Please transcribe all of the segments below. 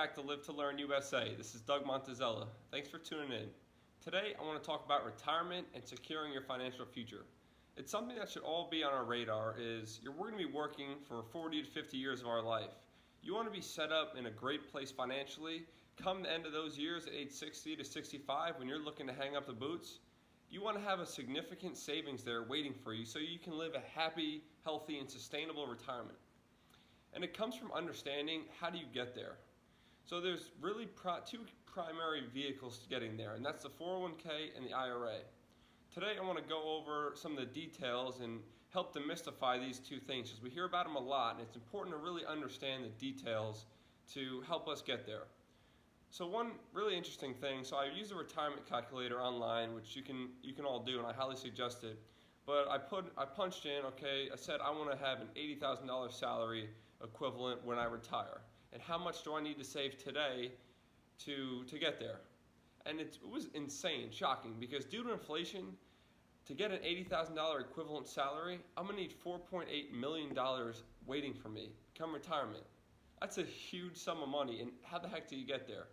back to Live to Learn USA. This is Doug Montezella. Thanks for tuning in. Today I want to talk about retirement and securing your financial future. It's something that should all be on our radar. We're going to be working for 40 to 50 years of our life. You want to be set up in a great place financially. Come the end of those years at age 60 to 65 when you're looking to hang up the boots, you want to have a significant savings there waiting for you so you can live a happy, healthy, and sustainable retirement. And it comes from understanding how do you get there. So there's really two primary vehicles to getting there, and that's the 401k and the IRA. Today I want to go over some of the details and help demystify these two things because we hear about them a lot, and it's important to really understand the details to help us get there. So one really interesting thing, so I use a retirement calculator online, which you can all do, and I highly suggest it. But I punched in, I said I want to have an $80,000 salary equivalent when I retire. And how much do I need to save today to get there? And it was insane, shocking, because due to inflation, to get an $80,000 equivalent salary, I'm going to need $4.8 million waiting for me come retirement. That's a huge sum of money, and how the heck do you get there?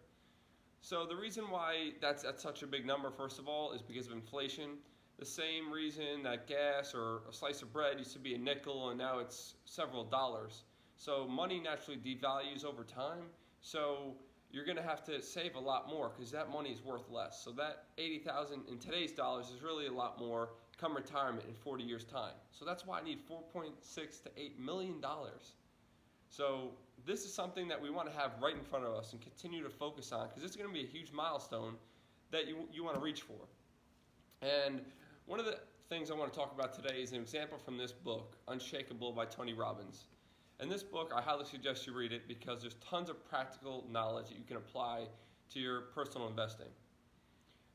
So the reason why that's such a big number, first of all, is because of inflation. The same reason that gas or a slice of bread used to be a nickel and now it's several dollars. So money naturally devalues over time. So you're going to have to save a lot more because that money is worth less. So that $80,000 in today's dollars is really a lot more come retirement in 40 years' time. So that's why I need $4.6 to $8 million. So this is something that we want to have right in front of us and continue to focus on because it's going to be a huge milestone that you want to reach for. And one of the things I want to talk about today is an example from this book, Unshakable by Tony Robbins. And this book, I highly suggest you read it because there's tons of practical knowledge that you can apply to your personal investing.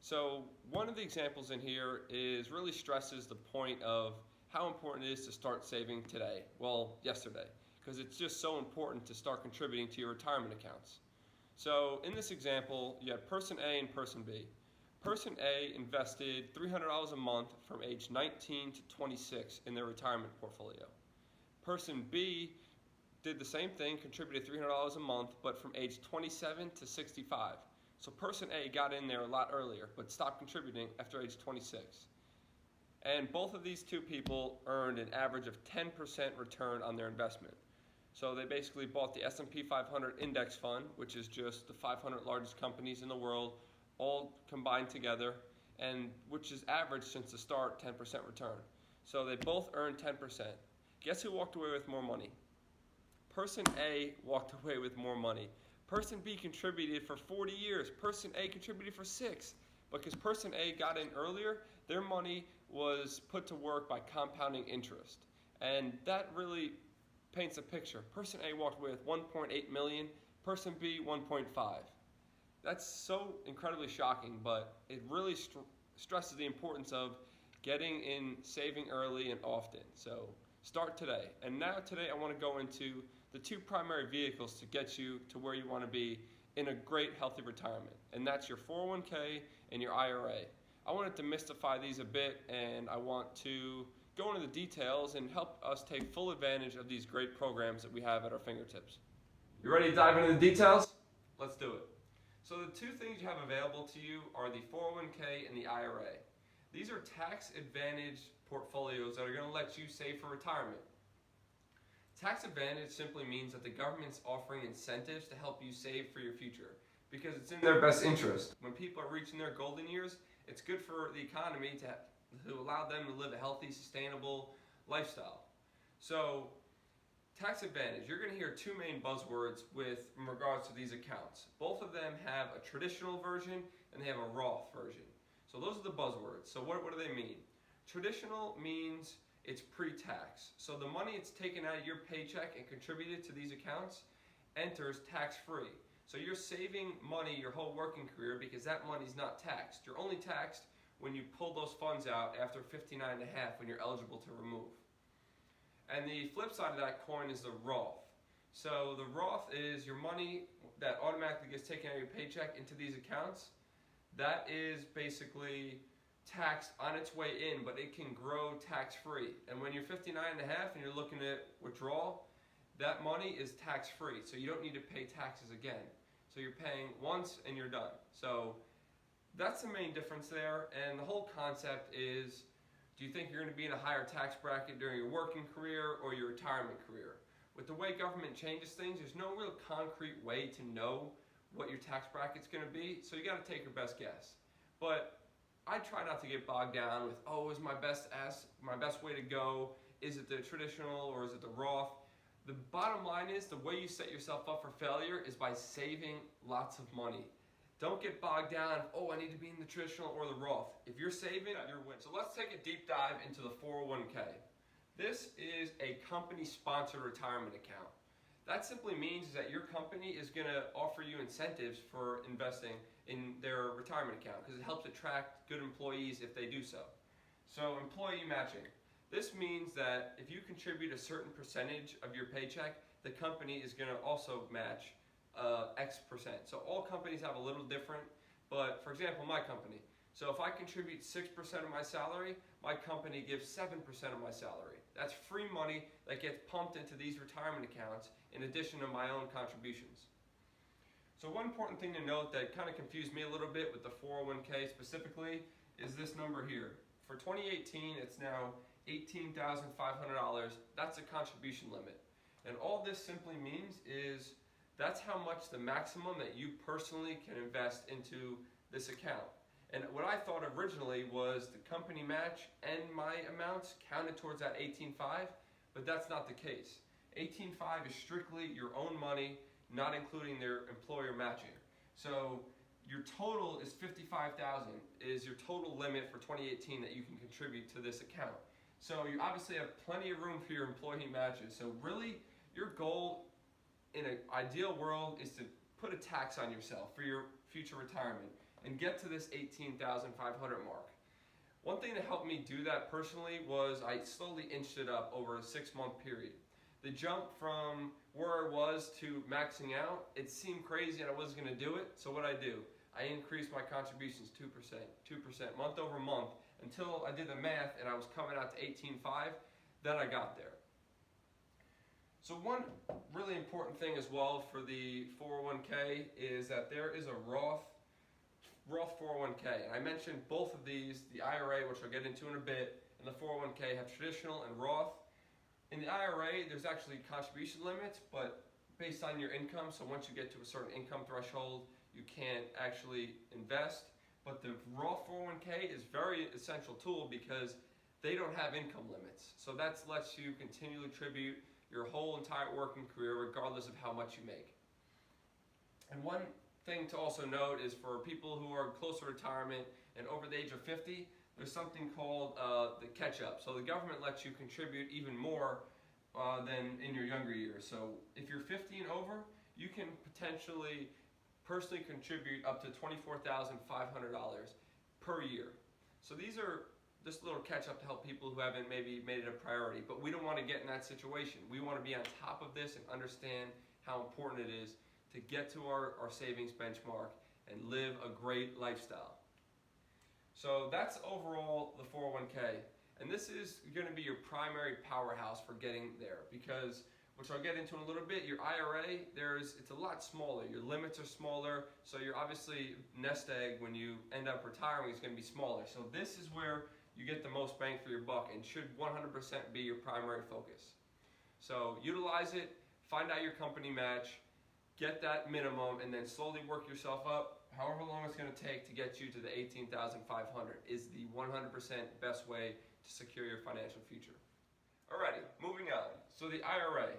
So one of the examples in here really stresses the point of how important it is to start saving today, yesterday, because it's just so important to start contributing to your retirement accounts. So in this example, you had person A and person B. Person A invested $300 a month from age 19 to 26 in their retirement portfolio. Person B did the same thing, contributed $300 a month, but from age 27 to 65. So person A got in there a lot earlier, but stopped contributing after age 26. And both of these two people earned an average of 10% return on their investment. So they basically bought the S&P 500 index fund, which is just the 500 largest companies in the world, all combined together, and which is average since the start, 10% return. So they both earned 10%. Guess who walked away with more money? Person A walked away with more money. Person B contributed for 40 years. Person A contributed for 6. Because person A got in earlier, their money was put to work by compounding interest. And that really paints a picture. Person A walked away with $1.8 million, person B 1.5. That's so incredibly shocking, but it really stresses the importance of getting in, saving early and often. So start today. And now today I want to go into the two primary vehicles to get you to where you want to be in a great healthy retirement. And that's your 401k and your IRA. I want to demystify these a bit, and I want to go into the details and help us take full advantage of these great programs that we have at our fingertips. You ready to dive into the details? Let's do it. So the two things you have available to you are the 401k and the IRA. These are tax advantage portfolios that are going to let you save for retirement. Tax advantage simply means that the government's offering incentives to help you save for your future because it's in their best interest. When people are reaching their golden years, it's good for the economy to allow them to live a healthy, sustainable lifestyle. So tax advantage, you're going to hear two main buzzwords in regards to these accounts. Both of them have a traditional version and they have a Roth version. So those are the buzzwords. So what do they mean? Traditional means it's pre-tax. So the money it's taken out of your paycheck and contributed to these accounts enters tax-free. So you're saving money your whole working career because that money's not taxed. You're only taxed when you pull those funds out after 59 and a half when you're eligible to remove. And the flip side of that coin is the Roth. So the Roth is your money that automatically gets taken out of your paycheck into these accounts. That is basically taxed on its way in, but it can grow tax-free. And when you're 59 and a half and you're looking at withdrawal, that money is tax-free, so you don't need to pay taxes again. So you're paying once and you're done. So that's the main difference there. And the whole concept is, do you think you're going to be in a higher tax bracket during your working career or your retirement career? With the way government changes things, there's no real concrete way to know what your tax bracket's going to be, so you got to take your best guess. But I try not to get bogged down with, oh, is my best way to go? Is it the traditional or is it the Roth? The bottom line is, the way you set yourself up for failure is by saving lots of money. Don't get bogged down, oh, I need to be in the traditional or the Roth. If you're saving, you're winning. So let's take a deep dive into the 401k. This is a company-sponsored retirement account. That simply means that your company is going to offer you incentives for investing in their retirement account because it helps attract good employees if they do so. So employee matching. This means that if you contribute a certain percentage of your paycheck, the company is going to also match X percent. So all companies have a little different, but for example, my company. So if I contribute 6% of my salary, my company gives 7% of my salary. That's free money that gets pumped into these retirement accounts in addition to my own contributions. So one important thing to note that kind of confused me a little bit with the 401k specifically is this number here. For 2018, it's now $18,500. That's a contribution limit. And all this simply means is that's how much the maximum that you personally can invest into this account. And what I thought originally was the company match and my amounts counted towards that $18,500, but that's not the case. $18,500 is strictly your own money, not including their employer matching. So your total is $55,000 is your total limit for 2018 that you can contribute to this account. So you obviously have plenty of room for your employee matches. So really, your goal in an ideal world is to put a tax on yourself for your future retirement and get to this $18,500 mark. One thing that helped me do that personally was I slowly inched it up over a 6-month period. The jump from where I was to maxing out, it seemed crazy and I wasn't going to do it. So what I do? I increased my contributions 2%, month over month, until I did the math and I was coming out to $18,500. Then I got there. So one really important thing as well for the 401k is that there is a Roth 401k. And I mentioned both of these, the IRA, which I'll get into in a bit, and the 401k have traditional and Roth. In the IRA, there's actually contribution limits, but based on your income, so once you get to a certain income threshold, you can't actually invest. But the Roth 401k is a very essential tool because they don't have income limits. So that lets you continually contribute your whole entire working career regardless of how much you make. And one thing to also note is for people who are close to retirement and over the age of 50, there's something called the catch-up. So the government lets you contribute even more than in your younger years. So if you're 50 and over, you can potentially personally contribute up to $24,500 per year. So these are just a little catch-up to help people who haven't maybe made it a priority. But we don't want to get in that situation. We want to be on top of this and understand how important it is to get to our savings benchmark and live a great lifestyle. So that's overall the 401k. And this is going to be your primary powerhouse for getting there because, which I'll get into in a little bit, your IRA, it's a lot smaller. Your limits are smaller, so your obviously nest egg when you end up retiring is going to be smaller. So this is where you get the most bang for your buck and should 100% be your primary focus. So utilize it, find out your company match, get that minimum, and then slowly work yourself up. However long it's going to take to get you to the $18,500 is the 100% best way to secure your financial future. Alrighty, moving on. So the IRA.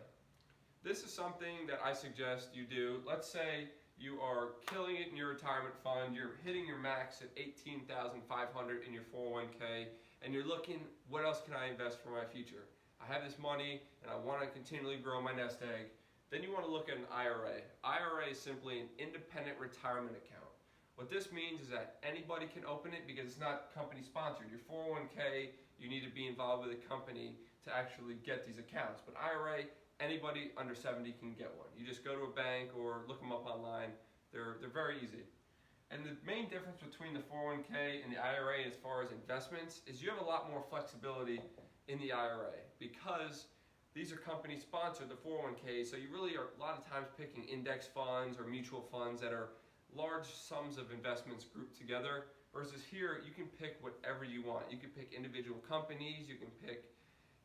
This is something that I suggest you do. Let's say you are killing it in your retirement fund, you're hitting your max at $18,500 in your 401k, and you're looking, what else can I invest for my future? I have this money and I want to continually grow my nest egg. Then you want to look at an IRA. IRA is simply an independent retirement account. What this means is that anybody can open it because it's not company sponsored. Your 401k, you need to be involved with a company to actually get these accounts. But IRA, anybody under 70 can get one. You just go to a bank or look them up online. They're very easy. And the main difference between the 401k and the IRA as far as investments is you have a lot more flexibility in the IRA because these are company sponsored, the 401k, so you really are a lot of times picking index funds or mutual funds that are large sums of investments grouped together, versus here you can pick whatever you want. You can pick individual companies, you can pick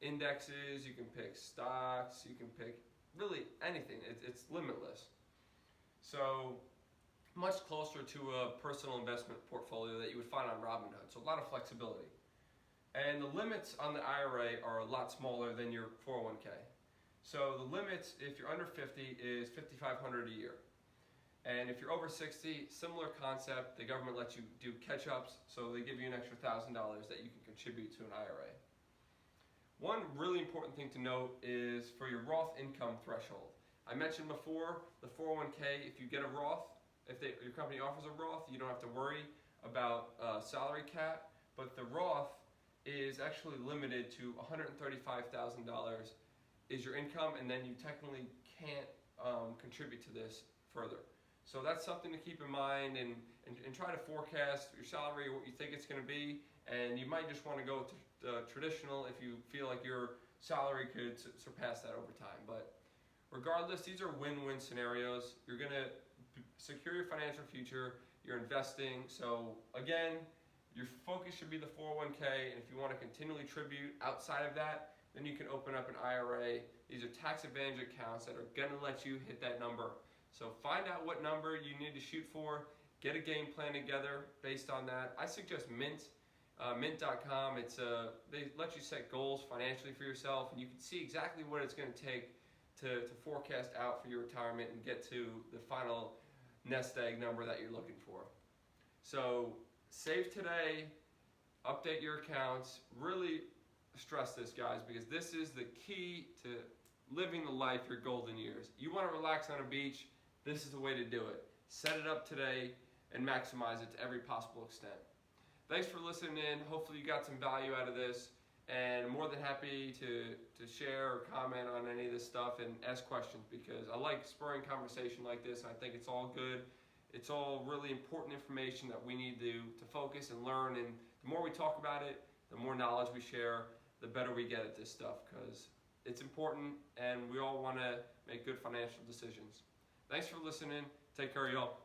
indexes, you can pick stocks, you can pick really anything. It's limitless. So much closer to a personal investment portfolio that you would find on Robinhood. So a lot of flexibility. And the limits on the IRA are a lot smaller than your 401k. So the limits, if you're under 50, is $5,500 a year. And if you're over 60, similar concept. The government lets you do catch-ups, so they give you an extra $1,000 that you can contribute to an IRA. One really important thing to note is for your Roth income threshold. I mentioned before, the 401k, if you get a Roth, if your company offers a Roth, you don't have to worry about salary cap, but the Roth is actually limited to $135,000 is your income, and then you technically can't contribute to this further. So that's something to keep in mind, and try to forecast your salary, what you think it's going to be, and you might just want to go to traditional if you feel like your salary could surpass that over time. But regardless, these are win-win scenarios. You're going to secure your financial future, you're investing. So again, your focus should be the 401k, and if you want to continually tribute outside of that, then you can open up an IRA. These are tax advantage accounts that are going to let you hit that number. So find out what number you need to shoot for, get a game plan together based on that. I suggest Mint, mint.com. They let you set goals financially for yourself, and you can see exactly what it's going to take to forecast out for your retirement and get to the final nest egg number that you're looking for. So save today, update your accounts. Really stress this, guys, because this is the key to living the life your golden years. You want to relax on a beach, this is the way to do it. Set it up today and maximize it to every possible extent. Thanks for listening in. Hopefully you got some value out of this, and I'm more than happy to share or comment on any of this stuff and ask questions, because I like spurring conversation like this, and I think it's all good. It's all really important information that we need to focus and learn, and the more we talk about it, the more knowledge we share, the better we get at this stuff, because it's important and we all want to make good financial decisions. Thanks for listening. Take care, y'all.